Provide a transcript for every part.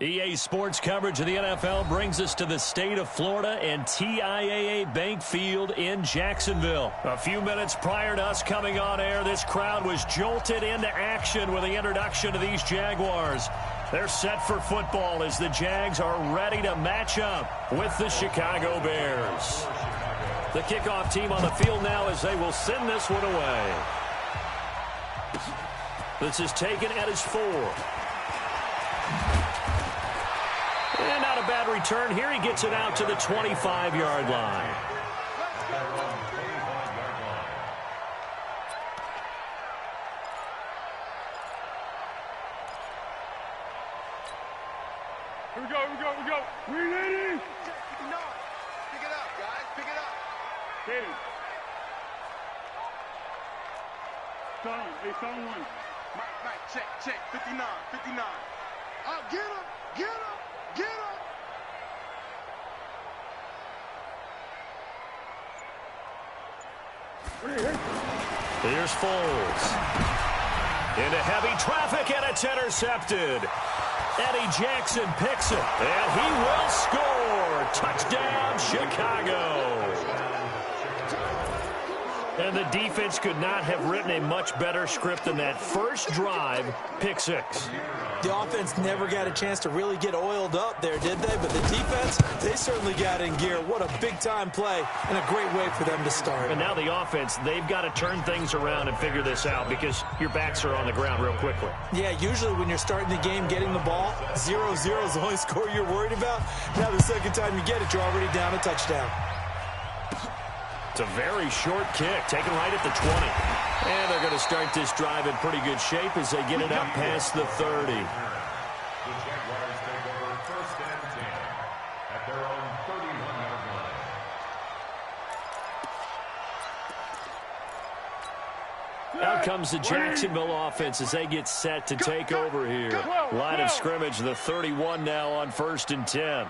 EA Sports coverage of the NFL brings us to the state of Florida and TIAA Bank Field in Jacksonville. A few minutes prior to us coming on air, this crowd was jolted into action with the introduction of these Jaguars. They're set for football as the Jags are ready to match up with the Chicago Bears. The kickoff team on the field now as they will send this one away. This is taken at his 4. And not a bad return here. He gets it out to the 25-yard line. Here we go. We ready? Pick it up, guys. Pick it up. Get it. Zone 1. Mike, check. 59. Get him. Here's Foles. Into heavy traffic, and it's intercepted. Eddie Jackson picks it, and he will score. Touchdown, Chicago. And the defense could not have written a much better script than that first drive, pick 6. The offense never got a chance to really get oiled up there, did they? But the defense, they certainly got in gear. What a big-time play and a great way for them to start. And now the offense, they've got to turn things around and figure this out because your backs are on the ground real quickly. Yeah, usually when you're starting the game, getting the ball, 0-0 is the only score you're worried about. Now the second time you get it, you're already down a touchdown. It's a very short kick, taken right at the 20. And they're going to start this drive in pretty good shape as they get it up past the 30. The Jaguars take over 1st and 10 at their own 31-yard line. Out comes the Jacksonville offense as they get set to take over here. Line of scrimmage, the 31 now on 1st and 10.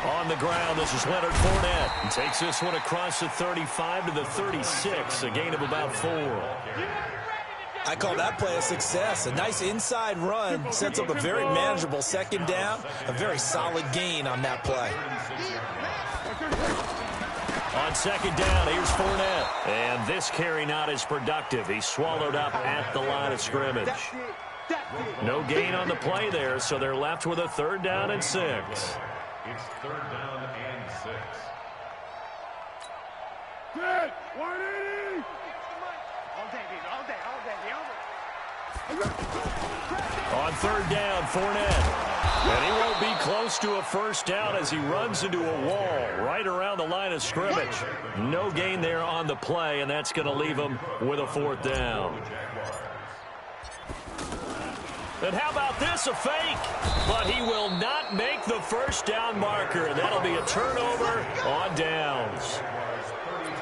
On the ground, this is Leonard Fournette. He takes this one across the 35 to the 36, a gain of about 4. I call that play a success. A nice inside run sets up a very manageable second down. A very solid gain on that play. On second down, here's Fournette. And this carry not as productive. He's swallowed up at the line of scrimmage. No gain on the play there, so they're left with a 3rd down and 6. It's 3rd down and 6. Good. 180. On 3rd down, Fournette. And he won't be close to a 1st down as he runs into a wall right around the line of scrimmage. No gain there on the play, and that's going to leave him with a 4th down. And how about this, a fake? But he will not make the 1st down marker. That'll be a turnover on downs.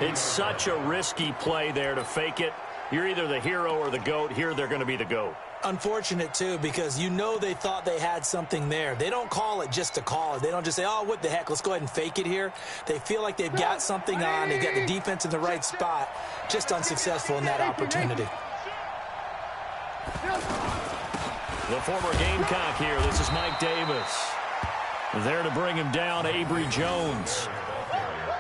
It's such a risky play there to fake it. You're either the hero or the GOAT. Here they're going to be the GOAT. Unfortunate, too, because you know they thought they had something there. They don't call it just to call it. They don't just say, oh, what the heck, let's go ahead and fake it here. They feel like they've got something on. They've got the defense in the right spot. Just unsuccessful in that opportunity. The former Gamecock here. This is Mike Davis. There to bring him down, Avery Jones.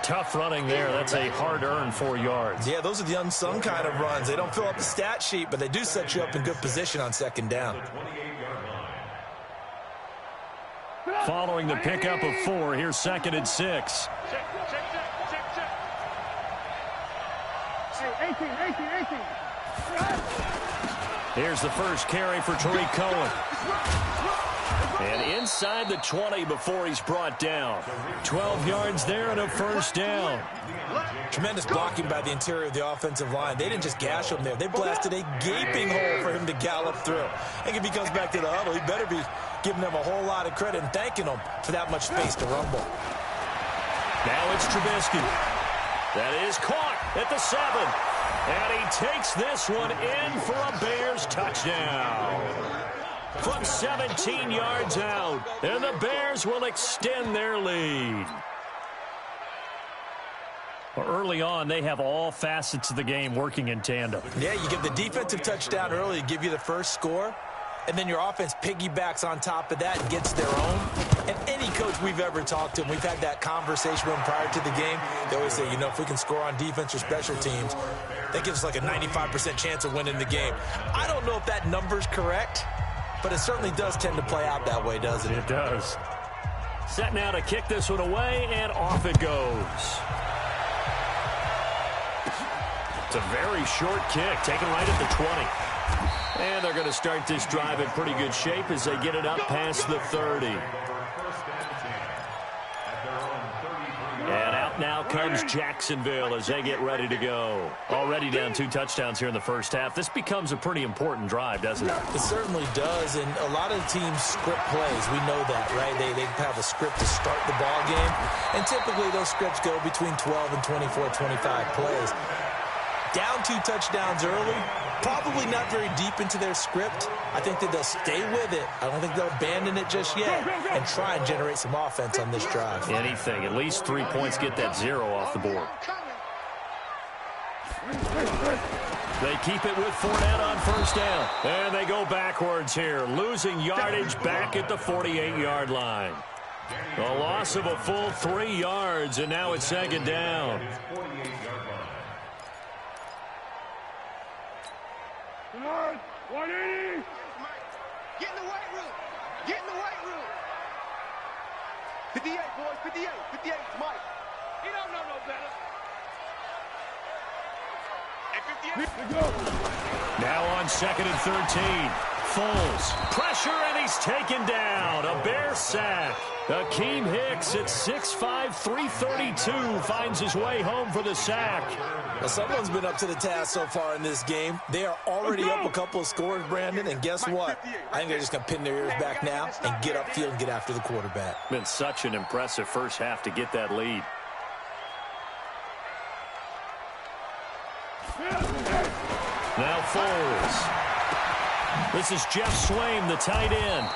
Tough running there. That's a hard-earned 4 yards. Yeah, those are the unsung kind of runs. They don't fill up the stat sheet, but they do set you up in good position on second down. Following the pickup of 4, here's 2nd and 6. Hey, 18. Here's the first carry for Tariq Cohen. And inside the 20 before he's brought down. 12 yards there and a 1st down. Tremendous blocking by the interior of the offensive line. They didn't just gash him there. They blasted a gaping hole for him to gallop through. I think if he comes back to the huddle, he better be giving them a whole lot of credit and thanking them for that much space to rumble. Now it's Trubisky. That is caught at the 7. And he takes this one in for a Bears touchdown. From 17 yards out. And the Bears will extend their lead. Early on, they have all facets of the game working in tandem. Yeah, you give the defensive touchdown early to give you the first score, and then your offense piggybacks on top of that and gets their own. And any coach we've ever talked to, and we've had that conversation with them prior to the game, they always say, you know, if we can score on defense or special teams, that gives us like a 95% chance of winning the game. I don't know if that number's correct, but it certainly does tend to play out that way, doesn't it? It does. Set now to kick this one away, and off it goes. It's a very short kick, taken right at the 20. And they're going to start this drive in pretty good shape as they get it up past the 30. And out now comes Jacksonville as they get ready to go. Already down 2 touchdowns here in the first half. This becomes a pretty important drive, doesn't it? It certainly does, and a lot of teams script plays. We know that, right? They have a script to start the ball game, and typically those scripts go between 12 and 24, 25 plays. Down 2 touchdowns early, probably not very deep into their script. I think that they'll stay with it. I don't think they'll abandon it just yet and try and generate some offense on this drive. Anything. At least 3 points, get that 0 off the board. They keep it with Fournette on first down. And they go backwards here, losing yardage back at the 48-yard line. A loss of a full 3 yards, and now it's second down. Come on, 180. Get in the weight room. Get in the weight room. 58, boys, 58. 58, Mike. He don't know no better. And 58. Let's go. Now on 2nd and 13. Foles. Pressure, and he's taken down. A Bear sack. Akeem Hicks at 6'5", 332 finds his way home for the sack. Well, someone's been up to the task so far in this game. They are already up a couple of scores, Brandon, and guess what? I think they're just going to pin their ears back now and get upfield and get after the quarterback. Been such an impressive first half to get that lead. Now Foles. This is Jeff Swaim, the tight end.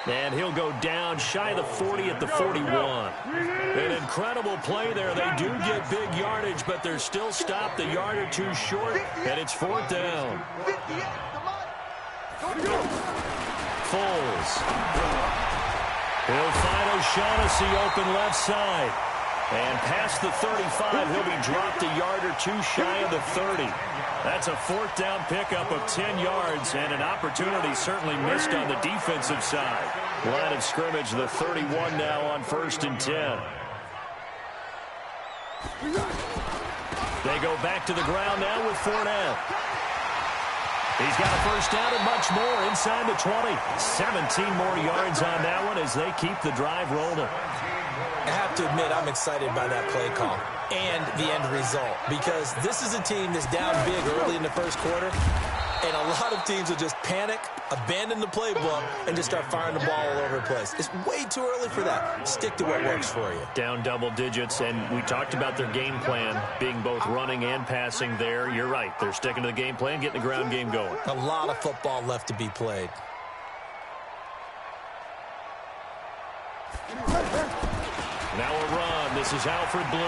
And he'll go down shy of the 40 at the 41. An incredible play there. They do get big yardage, but they're still stopped a yard or 2 short, and it's 4th down. Foles. He'll find O'Shaughnessy open left side. And past the 35, he'll be dropped a yard or 2 shy of the 30. That's a 4th down pickup of 10 yards, and an opportunity certainly missed on the defensive side. Line of scrimmage, the 31 now on 1st and 10. They go back to the ground now with Fournette. He's got a first down and much more inside the 20. 17 more yards on that one as they keep the drive rolling. I have to admit, I'm excited by that play call and the end result, because this is a team that's down big early in the first quarter, and a lot of teams will just panic, abandon the playbook, and just start firing the ball all over the place. It's way too early for that. Stick to what works for you. Down double digits, and we talked about their game plan being both running and passing there. You're right. They're sticking to the game plan, getting the ground game going. A lot of football left to be played. Now a run. This is Alfred Blue.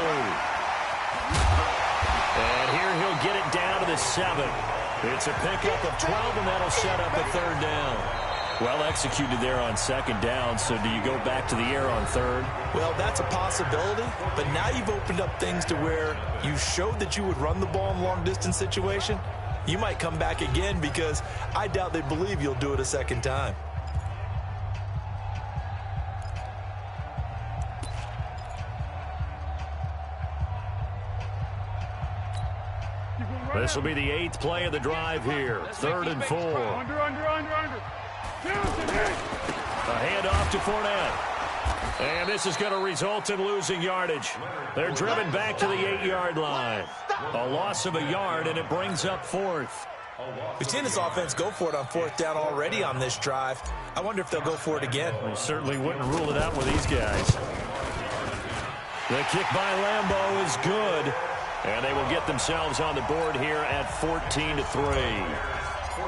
And here he'll get it down to the 7. It's a pickup of 12, and that'll set up a 3rd down. Well executed there on 2nd down, so do you go back to the air on 3rd? Well, that's a possibility, but now you've opened up things to where you showed that you would run the ball in a long-distance situation. You might come back again, because I doubt they believe you'll do it a 2nd time. This will be the 8th play of the drive here. 3rd and 4. Under. Johnson, hit. A handoff to Fournette. And this is going to result in losing yardage. They're driven back to the 8-yard line. A loss of a yard, and it brings up 4th. We've seen this offense go for it on 4th down already on this drive. I wonder if they'll go for it again. We certainly wouldn't rule it out with these guys. The kick by Lambeau is good. And they will get themselves on the board here at 14-3.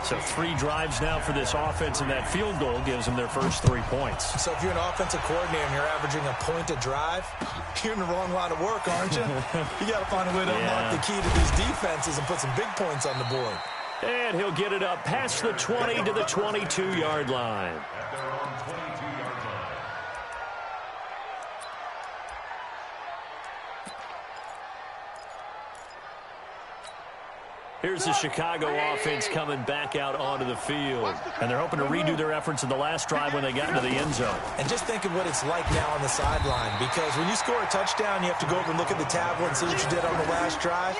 So 3 drives now for this offense, and that field goal gives them their first 3 points. So if you're an offensive coordinator and you're averaging a point a drive, you're in the wrong line of work, aren't you? You got to find a way to unlock the key to these defenses and put some big points on the board. And he'll get it up past the 20 to the 22-yard line. Here's the Chicago offense coming back out onto the field. And they're hoping to redo their efforts in the last drive when they got into the end zone. And just think of what it's like now on the sideline, because when you score a touchdown, you have to go over and look at the tablet and see what you did on the last drive.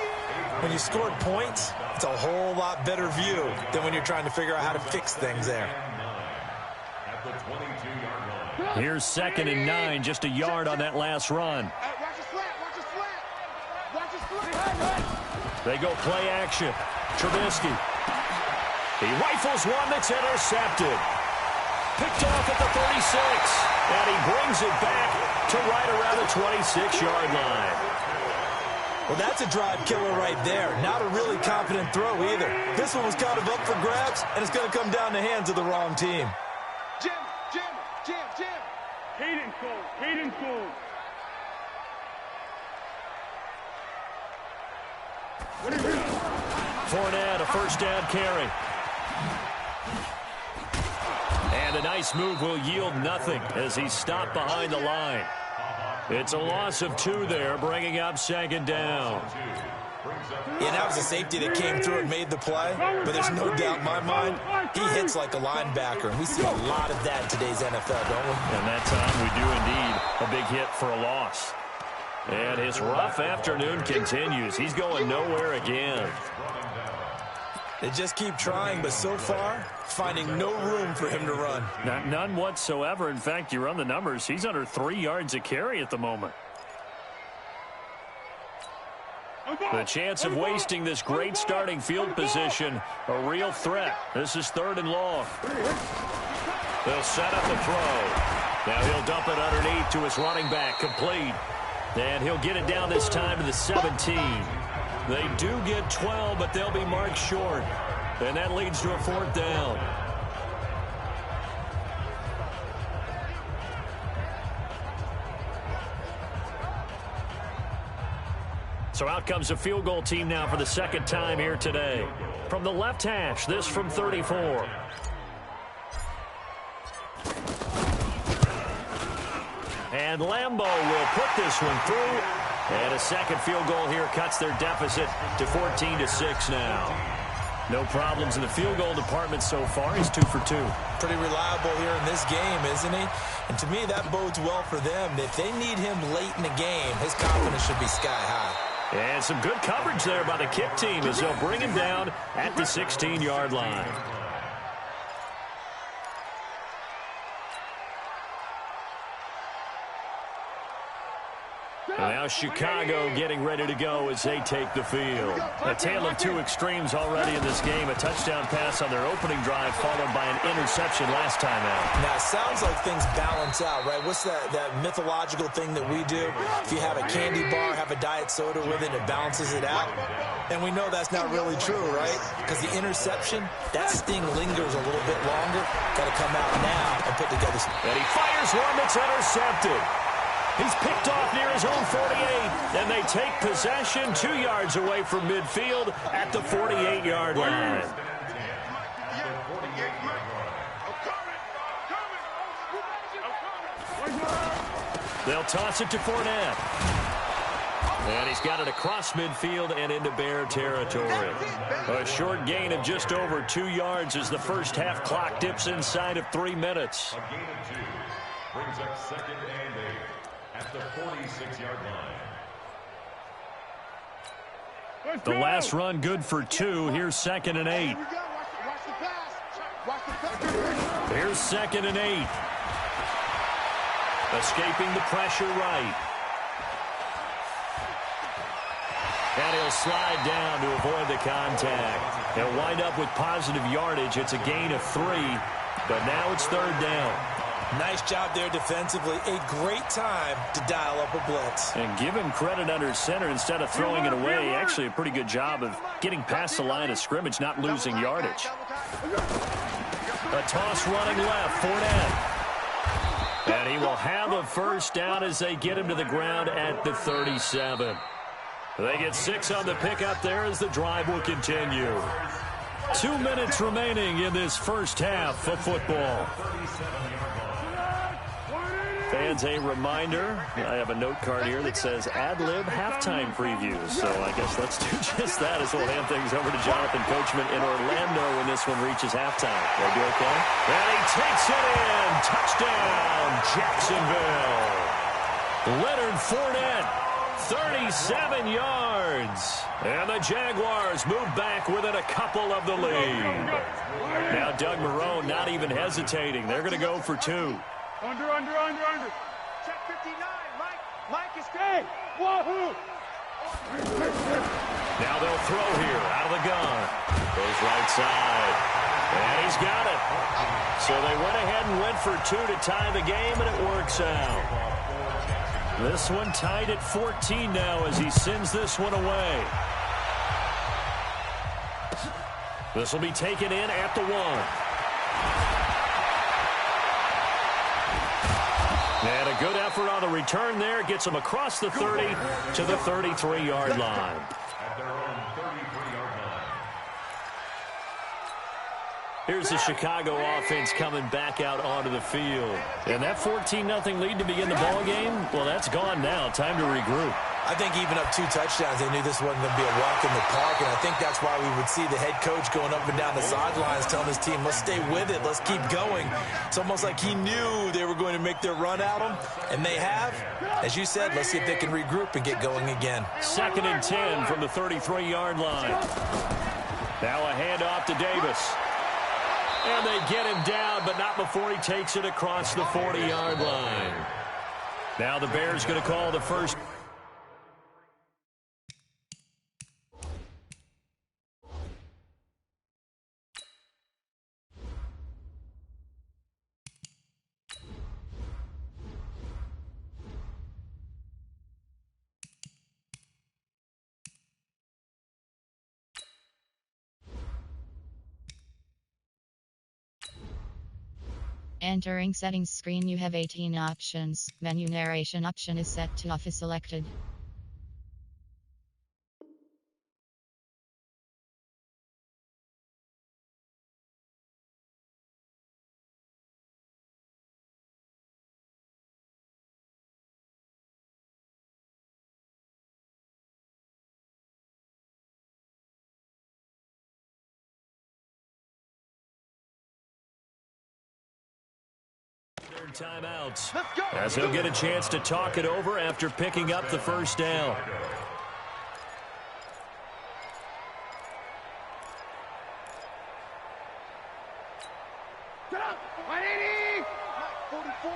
When you scored points, it's a whole lot better view than when you're trying to figure out how to fix things there. Here's 2nd and 9, just a yard on that last run. They go play action. Trubisky. He rifles one that's intercepted. Picked off at the 36. And he brings it back to right around the 26-yard line. Well, that's a drive killer right there. Not a really confident throw either. This one was kind of up for grabs, and it's going to come down the hands of the wrong team. Jim. Hayden Cole. Fournette, a first down carry. And a nice move will yield nothing as he's stopped behind the line. It's a loss of 2 there, bringing up 2nd down. Yeah, that was a safety that came through and made the play, but there's no doubt in my mind, he hits like a linebacker, and we see a lot of that in today's NFL, don't we? And that time we do indeed a big hit for a loss. And his rough afternoon continues. He's going nowhere again. They just keep trying, but so far, finding no room for him to run. None whatsoever. In fact, you run the numbers, he's under 3 yards a carry at the moment. The chance of wasting this great starting field position, a real threat. This is 3rd and long. They'll set up the throw. Now he'll dump it underneath to his running back, complete. And he'll get it down this time to the 17. They do get 12, but they'll be marked short. And that leads to a 4th down. So out comes a field goal team now for the 2nd time here today. From the left hash, this from 34. And Lambeau will put this one through. And a 2nd field goal here cuts their deficit to 14-6 now. No problems in the field goal department so far. He's 2 for 2. Pretty reliable here in this game, isn't he? And to me, that bodes well for them. If they need him late in the game, his confidence should be sky high. And some good coverage there by the kick team as they'll bring him down at the 16-yard line. Now Chicago getting ready to go as they take the field. A tale of 2 extremes already in this game. A touchdown pass on their opening drive followed by an interception last time out. Now, it sounds like things balance out, right? What's that mythological thing that we do? If you have a candy bar, have a diet soda with it, it balances it out. And we know that's not really true, right? Because the interception, that sting lingers a little bit longer. Got to come out now and put together. And he fires one that's intercepted. He's picked off near his own 48, and they take possession 2 yards away from midfield at the 48-yard line. They'll toss it to Fournette. And he's got it across midfield and into Bear territory. A short gain of just over 2 yards as the first half clock dips inside of 3 minutes. A gain of 2 brings up 2nd and 8 at the 46-yard line. The last run good for 2. Here's 2nd and 8. Here's 2nd and 8. Escaping the pressure right. And he'll slide down to avoid the contact. They'll wind up with positive yardage. It's a gain of 3, but now it's 3rd down. Nice job there defensively. A great time to dial up a blitz. And give him credit under center instead of throwing it away. Actually, a pretty good job of getting past the line of scrimmage, not losing yardage. A toss running left, Fournette. And he will have a first down as they get him to the ground at the 37. They get 6 on the pickup there as the drive will continue. 2 minutes remaining in this first half of football. Fans, a reminder, I have a note card here that says ad-lib halftime previews. So I guess let's do just that as we'll hand things over to Jonathan Coachman in Orlando when this one reaches halftime. Will be okay? And he takes it in. Touchdown, Jacksonville. Leonard Fournette, 37 yards. And the Jaguars move back within a couple of the lead. Now Doug Marrone not even hesitating. They're going to go for 2. Under. Check 59. Mike is Hey, wahoo! Now they'll throw here out of the gun. Goes right side. And he's got it. So they went ahead and went for 2 to tie the game, and it works out. This one tied at 14 now as he sends this one away. This will be taken in at the 1. And a good effort on the return there. Gets him across the 30 to the 33-yard line. At their own 33-yard line. Here's the Chicago offense coming back out onto the field. And that 14-0 lead to begin the ball game, well, that's gone now. Time to regroup. I think even up 2 touchdowns, they knew this wasn't going to be a walk in the park, and I think that's why we would see the head coach going up and down the sidelines telling his team, let's stay with it, let's keep going. It's almost like he knew they were going to make their run at him, and they have. As you said, let's see if they can regroup and get going again. 2nd and 10 from the 33-yard line. Now a handoff to Davis. And they get him down, but not before he takes it across the 40-yard line. Now the Bears going to call the first. Entering settings screen, you have 18 options. Menu narration option is set to off is selected. Timeouts as he'll get a chance to talk it over after picking up the first down. Get up! 180! 44.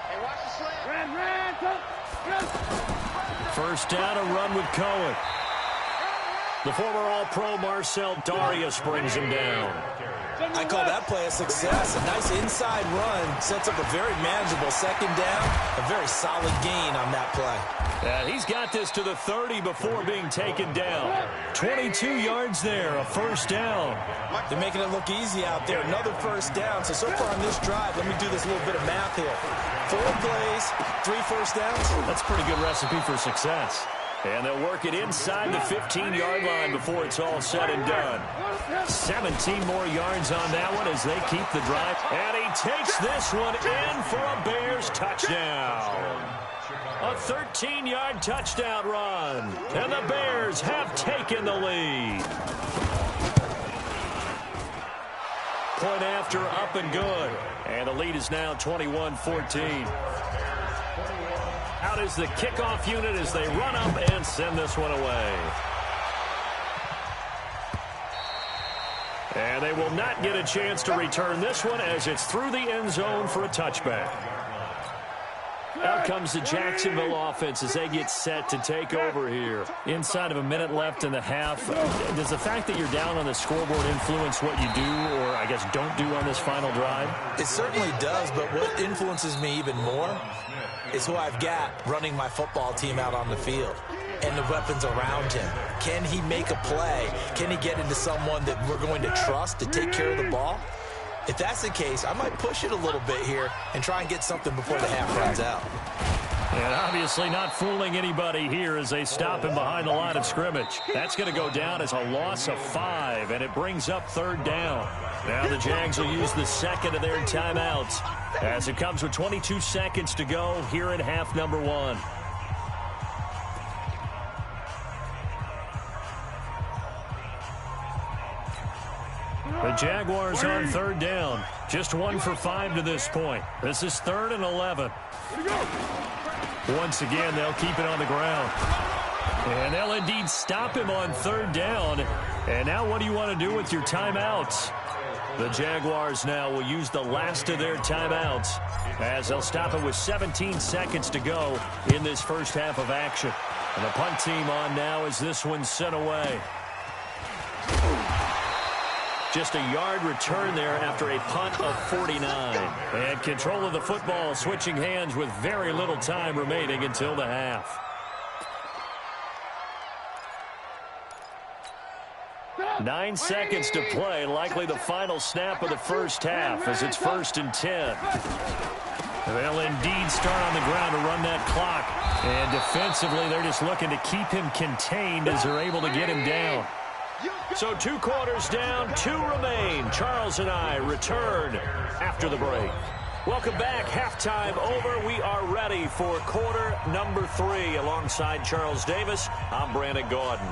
Hey, watch the slant. First down, a run with Cohen. The former All-Pro Marcel Darius brings him down. I call that play a success. A nice inside run sets up a very manageable 2nd down. A very solid gain on that play. And he's got this to the 30 before being taken down. 22 yards there, a first down. They're making it look easy out there. Another first down. So far on this drive, let me do this little bit of math here. 4 plays, 3 first downs. That's a pretty good recipe for success. And they'll work it inside the 15-yard line before it's all said and done. 17 more yards on that one as they keep the drive. And he takes this one in for a Bears touchdown. A 13-yard touchdown run. And the Bears have taken the lead. Point after, up and good. And the lead is now 21-14. Out is the kickoff unit as they run up and send this one away. And they will not get a chance to return this one as it's through the end zone for a touchback. Out comes the Jacksonville offense as they get set to take over here. Inside of a minute left in the half, does the fact that you're down on the scoreboard influence what you do or, I guess, don't do on this final drive? It certainly does, but what influences me even more is who I've got running my football team out on the field and the weapons around him. Can he make a play? Can he get into someone that we're going to trust to take care of the ball? If that's the case, I might push it a little bit here and try and get something before the half runs out. And obviously not fooling anybody here as they stop him behind the line of scrimmage. That's going to go down as a loss of 5, and it brings up 3rd down. Now the Jags will use the second of their timeouts as it comes with 22 seconds to go here in half number 1. The Jaguars on 3rd down. Just 1 for 5 to this point. This is 3rd and 11. Once again, they'll keep it on the ground. And they'll indeed stop him on 3rd down. And now what do you want to do with your timeouts? The Jaguars now will use the last of their timeouts as they'll stop it with 17 seconds to go in this first half of action. And the punt team on now as this one's sent away. Just a yard return there after a punt of 49. And control of the football switching hands with very little time remaining until the half. Nine seconds to play, likely the final snap of the first half as it's 1st and 10. They'll indeed start on the ground to run that clock. And defensively, they're just looking to keep him contained as they're able to get him down. So 2 quarters down, 2 remain. Charles and I return after the break. Welcome back. Halftime over. We are ready for quarter number 3. Alongside Charles Davis, I'm Brandon Gordon.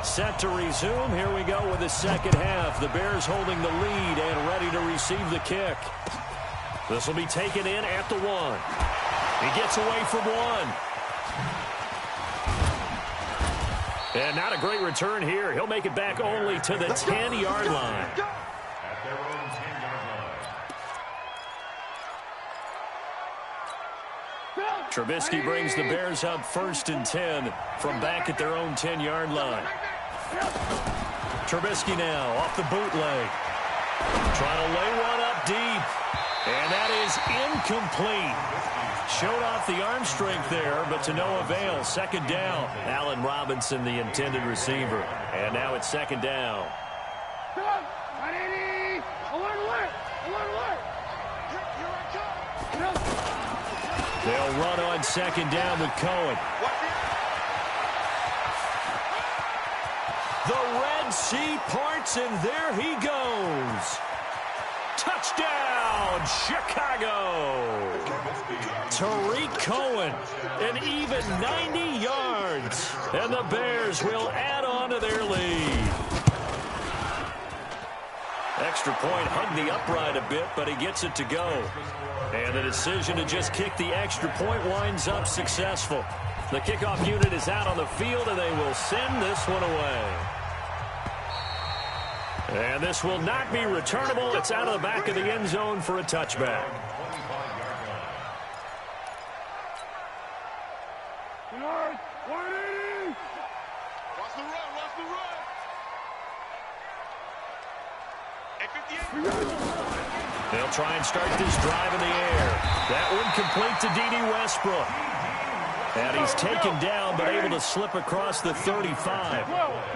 Set to resume. Here we go with the second half. The Bears holding the lead and ready to receive the kick. This will be taken in at the 1. He gets away from 1. And not a great return here. He'll make it back only to the 10-yard line. At their own 10-yard line. Trubisky brings the Bears up 1st and 10 from back at their own 10-yard line. Trubisky now off the bootleg. Trying to lay one up deep. And that is incomplete. Showed off the arm strength there, but to no avail. 2nd down. Allen Robinson, the intended receiver. And now it's 2nd down. They'll run on 2nd down with Cohen. The Red Sea parts, and there he goes. Touchdown, Chicago. Tariq Cohen, an even 90 yards. And the Bears will add on to their lead. Extra point hugged the upright a bit, but he gets it to go. And the decision to just kick the extra point winds up successful. The kickoff unit is out on the field, and they will send this one away. And this will not be returnable. It's out of the back of the end zone for a touchback. They'll try and start this drive in the air. That one complete to D.D. Westbrook. And he's taken down, but able to slip across the 35.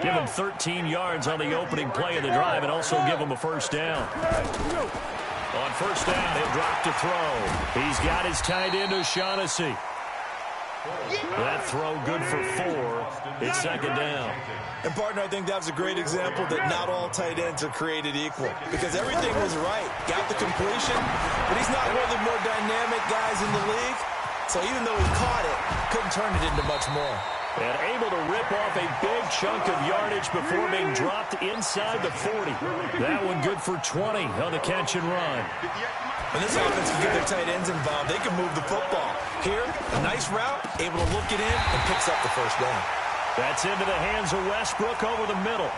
Give him 13 yards on the opening play of the drive and also give him a 1st down. On 1st down, he'll drop to throw. He's got his tight end, O'Shaughnessy. That throw good for 4. It's 2nd down. And, partner, I think that's a great example that not all tight ends are created equal because everything was right. Got the completion, but he's not one of the more dynamic guys in the league. So even though he caught it, couldn't turn it into much more. And able to rip off a big chunk of yardage before being dropped inside the 40. That one good for 20 on the catch and run. When this offense can get their tight ends involved, they can move the football. Here, a nice route, able to look it in, and picks up the 1st down. That's into the hands of Westbrook over the middle.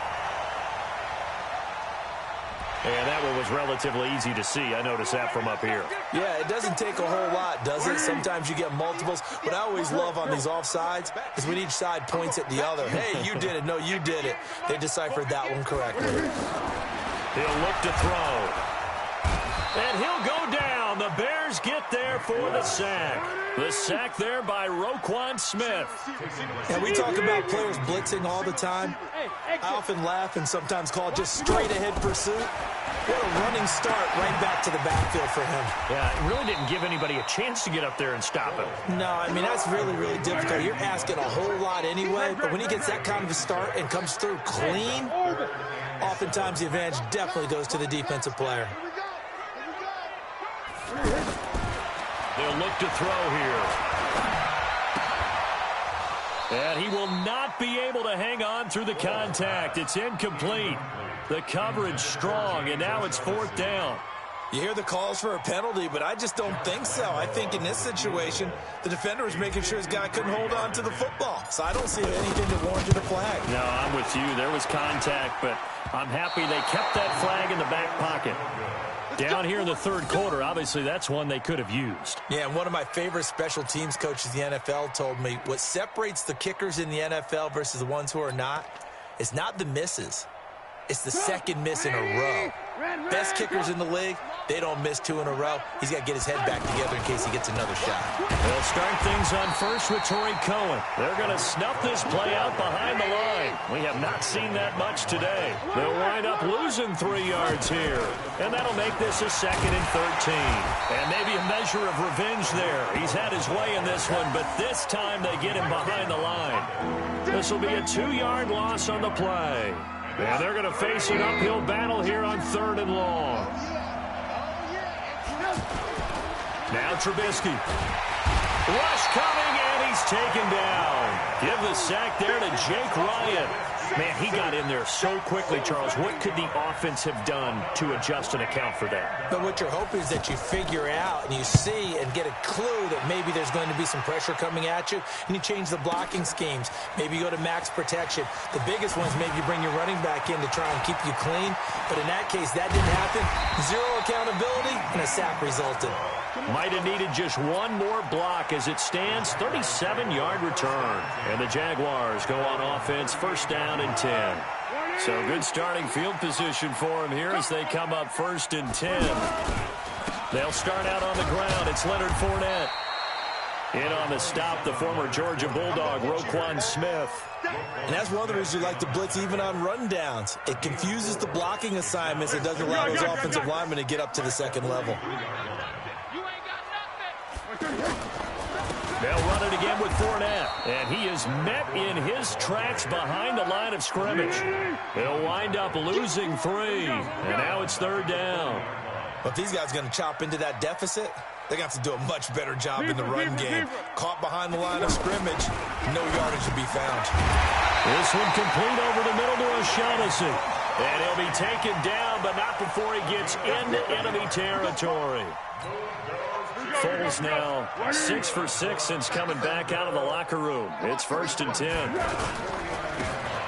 And that one was relatively easy to see. I noticed that from up here. Yeah, it doesn't take a whole lot, does it? Sometimes you get multiples. What I always love on these offsides is when each side points at the other. Hey, you did it. No, you did it. They deciphered that one correctly. He'll look to throw. And he'll go down. The Bears get there for the sack. The sack there by Roquan Smith. And we talk about players blitzing all the time. I often laugh and sometimes call it just straight-ahead pursuit. What a running start right back to the backfield for him. Yeah, it really didn't give anybody a chance to get up there and stop him. No, I mean, that's really, really difficult. You're asking a whole lot anyway, but when he gets that kind of a start and comes through clean, oftentimes the advantage definitely goes to the defensive player. They'll look to throw here. And he will not be able to hang on through the contact. It's incomplete. The coverage strong, and now it's 4th down. You hear the calls for a penalty, but I just don't think so. I think in this situation, the defender was making sure his guy couldn't hold on to the football. So I don't see anything that warranted a flag. No, I'm with you. There was contact, but I'm happy they kept that flag in the back pocket. Down here in the 3rd quarter, obviously that's one they could have used. Yeah, and one of my favorite special teams coaches in the NFL told me what separates the kickers in the NFL versus the ones who are not is not the misses. It's the second miss in a row. Best kickers in the league, they don't miss 2 in a row. He's got to get his head back together in case he gets another shot. They'll start things on first with Torrey Cohen. They're going to snuff this play out behind the line. We have not seen that much today. They'll wind up losing 3 yards here. And that'll make this a 2nd and 13. And maybe a measure of revenge there. He's had his way in this one, but this time they get him behind the line. This will be a 2-yard loss on the play. And they're going to face an uphill battle here on 3rd and long. Now Trubisky. Rush coming, and he's taken down. Give the sack there to Jake Ryan. Man, he got in there so quickly, Charles. What could the offense have done to adjust and account for that? But what you're hoping is that you figure out and you see and get a clue that maybe there's going to be some pressure coming at you, and you change the blocking schemes. Maybe you go to max protection. The biggest one is maybe you bring your running back in to try and keep you clean. But in that case, that didn't happen. 0 accountability, and a sack resulted. Might have needed just one more block. As it stands, 37-yard return. And the Jaguars go on offense, 1st down and 10. So good starting field position for them here as they come up 1st and 10. They'll start out on the ground. It's Leonard Fournette. In on the stop, the former Georgia Bulldog, Roquan Smith. And that's one of the reasons you like to blitz even on rundowns. It confuses the blocking assignments. It doesn't allow those offensive linemen to get up to the 2nd level. They'll run it again with Fournette, and he is met in his tracks behind the line of scrimmage. They'll wind up losing 3, and now it's 3rd down. But if these guys are going to chop into that deficit, they got to do a much better job in the run game. Caught behind the line of scrimmage, no yardage to be found. This one complete over the middle to O'Shaughnessy. And he'll be taken down, but not before he gets into enemy territory. Foles now 6 for 6 since coming back out of the locker room. It's 1st and 10.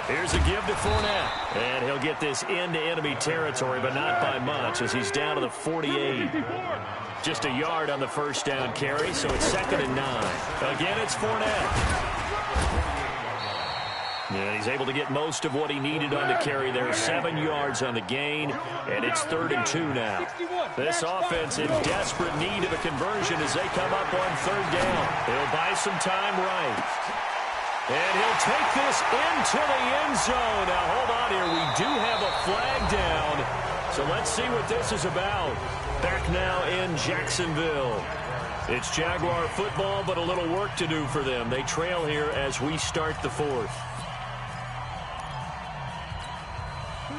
Here's a give to Fournette. And he'll get this into enemy territory, but not by much as he's down to the 48. Just a yard on the 1st down carry, so it's 2nd and 9. Again, it's Fournette. And he's able to get most of what he needed on the carry there. 7 yards on the gain, and it's 3rd and 2 now. This offense in desperate need of a conversion as they come up on 3rd down. He'll buy some time right. And he'll take this into the end zone. Now, hold on here. We do have a flag down. So let's see what this is about. Back now in Jacksonville. It's Jaguar football, but a little work to do for them. They trail here as we start the 4th.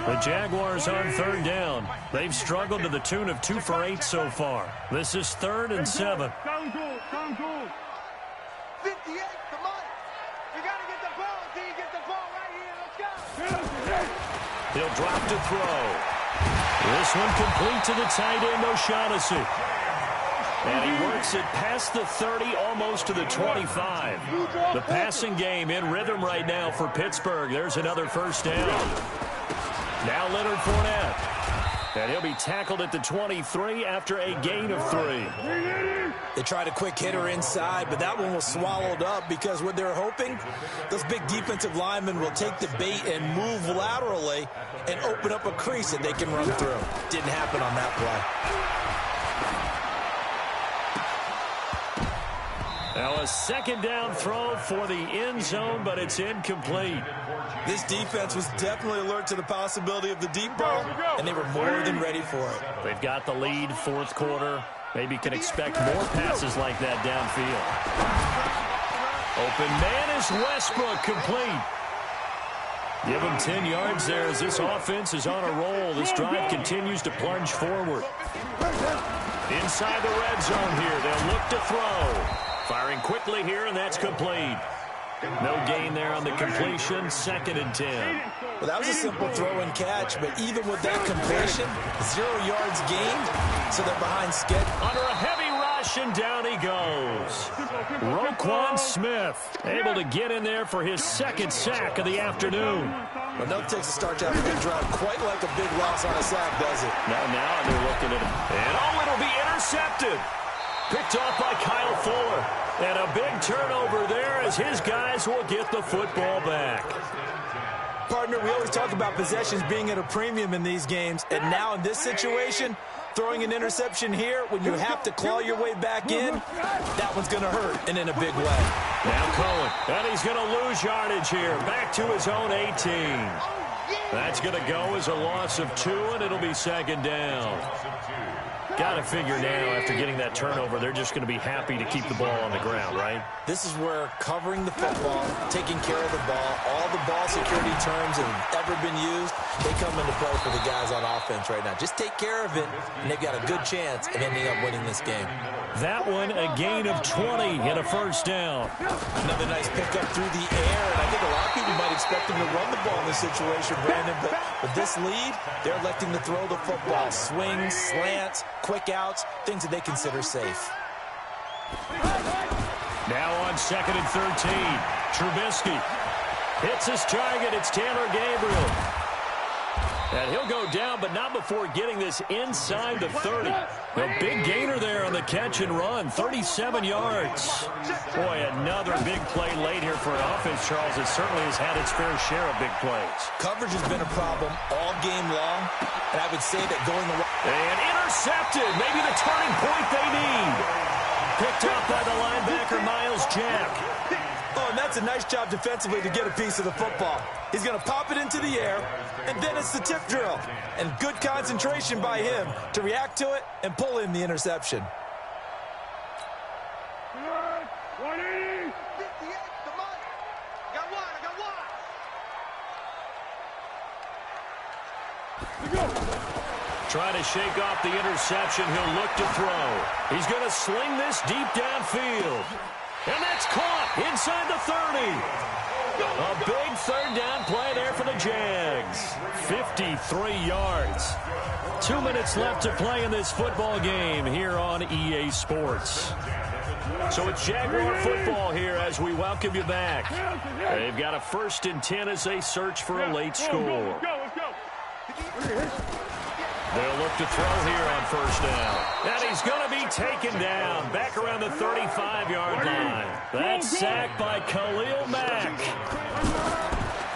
The Jaguars on 3rd down. They've struggled to the tune of 2 for 8 so far. This is 3rd and 7. Sound good. 58, come on. You got to get the ball until you get the ball right here. Let's go. He'll drop to throw. This one complete to the tight end, O'Shaughnessy. And he works it past the 30, almost to the 25. The passing game in rhythm right now for Pittsburgh. There's another 1st down. Now Leonard Fournette. And he'll be tackled at the 23 after a gain of 3. They tried a quick hitter inside, but that one was swallowed up because what they're hoping, those big defensive linemen will take the bait and move laterally and open up a crease that they can run through. Didn't happen on that play. Now a second down throw for the end zone, but it's incomplete. This defense was definitely alert to the possibility of the deep ball, and they were more than ready for it. They've got the lead, fourth quarter. Maybe can expect more passes like that downfield. Open man is Westbrook, complete. Give him 10 yards there as this offense is on a roll. This drive continues to plunge forward. Inside the red zone here, they'll look to throw. Firing quickly here, and that's complete. No gain there on the completion, 2nd and 10. Well, that was a simple throw and catch, but even with that completion, 0 yards gained, so they're behind schedule. Under a heavy rush, and down he goes. Roquan Smith able to get in there for his 2nd sack of the afternoon. Well, nothing takes a start to have a good drive quite like a big loss on a sack, does it? Now they're looking at him. And it'll be intercepted. Picked off by Kyle Fuller. And a big turnover there as his guys will get the football back. Partner, we always talk about possessions being at a premium in these games. And now in this situation, throwing an interception here when you have to claw your way back in, that one's going to hurt, and in a big way. Now Cohen, and he's going to lose yardage here. Back to his own 18. That's going to go as a loss of 2, and it'll be 2nd down. Got to figure now, after getting that turnover, they're just going to be happy to keep the ball on the ground, right? This is where covering the football, taking care of the ball, all the ball security terms that have ever been used, they come into play for the guys on offense right now. Just take care of it, and they've got a good chance of ending up winning this game. That one, a gain of 20 and a 1st down. Another nice pickup through the air, and I think a lot of people might expect them to run the ball in this situation, Brandon, but with this lead, they're electing to throw the football. Swings, slants, quick outs, things that they consider safe. Now on 2nd and 13, Trubisky hits his target. It's Taylor Gabriel. And he'll go down, but not before getting this inside the 30. A big gainer there on the catch and run, 37 yards. Boy, another big play late here for an offense, Charles, that certainly has had its fair share of big plays. Coverage has been a problem all game long, and I would say that going the right... And intercepted, maybe the turning point they need. Picked up by the linebacker, Miles Jack. Oh, and that's a nice job defensively to get a piece of the football. He's going to pop it into the air, and then it's the tip drill. And good concentration by him to react to it and pull in the interception. 180. 58, come on. I got one. Trying to shake off the interception. He'll look to throw. He's going to sling this deep downfield. And that's caught inside the 30. A big 3rd down play there for the Jags. 53 yards. 2 minutes left to play in this football game here on EA Sports. So it's Jaguar football here as we welcome you back. They've got a 1st and 10 as they search for a late score. Let's go. They'll look to throw here on 1st down. And he's going to be taken down back around the 35-yard line. That's sacked by Khalil Mack.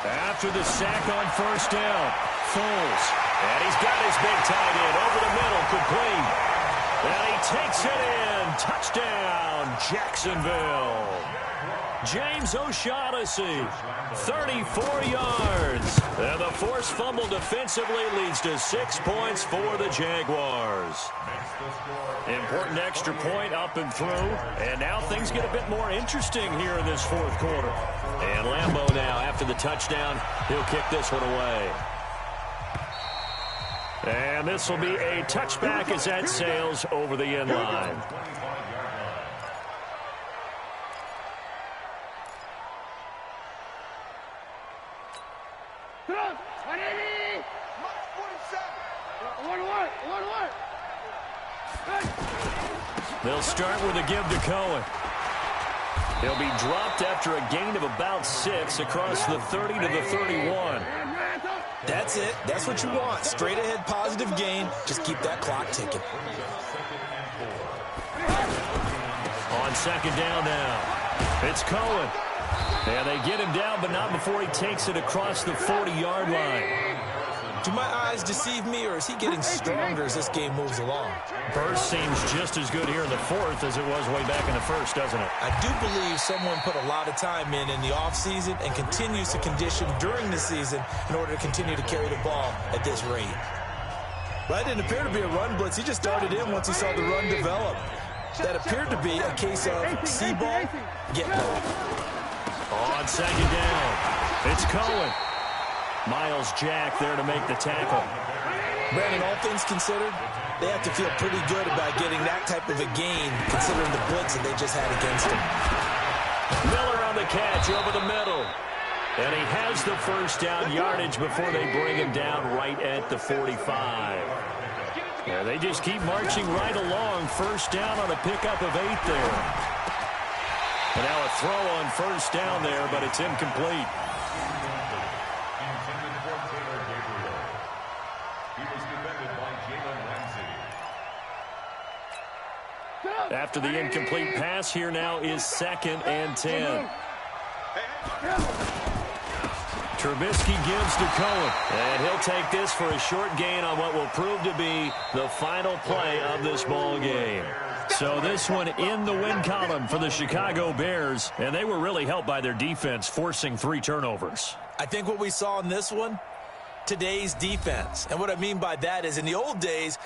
After the sack on 1st down, Foles. And he's got his big tight end over the middle, complete. And he takes it in. Touchdown, Jacksonville. James O'Shaughnessy, 34 yards. And the forced fumble defensively leads to 6 points for the Jaguars. Important extra point up and through. And now things get a bit more interesting here in this 4th quarter. And Lambeau now, after the touchdown, he'll kick this one away. And this will be a touchback as that sails over the end line. They'll start with a give to Cohen. He'll be dropped after a gain of about 6 across the 30 to the 31. That's it. That's what you want. Straight ahead positive gain. Just keep that clock ticking. On second down now, it's Cohen. And they get him down, but not before he takes it across the 40-yard line. Do my eyes deceive me, or is he getting stronger as this game moves along? Burst seems just as good here in the fourth as it was way back in the first, doesn't it? I do believe someone put a lot of time in the offseason and continues to condition during the season in order to continue to carry the ball at this rate. Well, that didn't appear to be a run blitz. He just started in once he saw the run develop. That appeared to be a case of see ball, get ball. On second down, it's Cohen. Miles Jack there to make the tackle. Brandon, all things considered, they have to feel pretty good about getting that type of a gain considering the blitz that they just had against them. Miller on the catch over the middle. And he has the first down yardage before they bring him down right at the 45. Yeah, they just keep marching right along. First down on a pickup of 8 there. And now a throw on first down there, but it's incomplete. After the incomplete pass, here now is 2nd and 10. Trubisky gives to Cohen, and he'll take this for a short gain on what will prove to be the final play of this ball game. So this one in the win column for the Chicago Bears, and they were really helped by their defense, forcing 3 turnovers. I think what we saw in this one, today's defense. And what I mean by that is in the old days,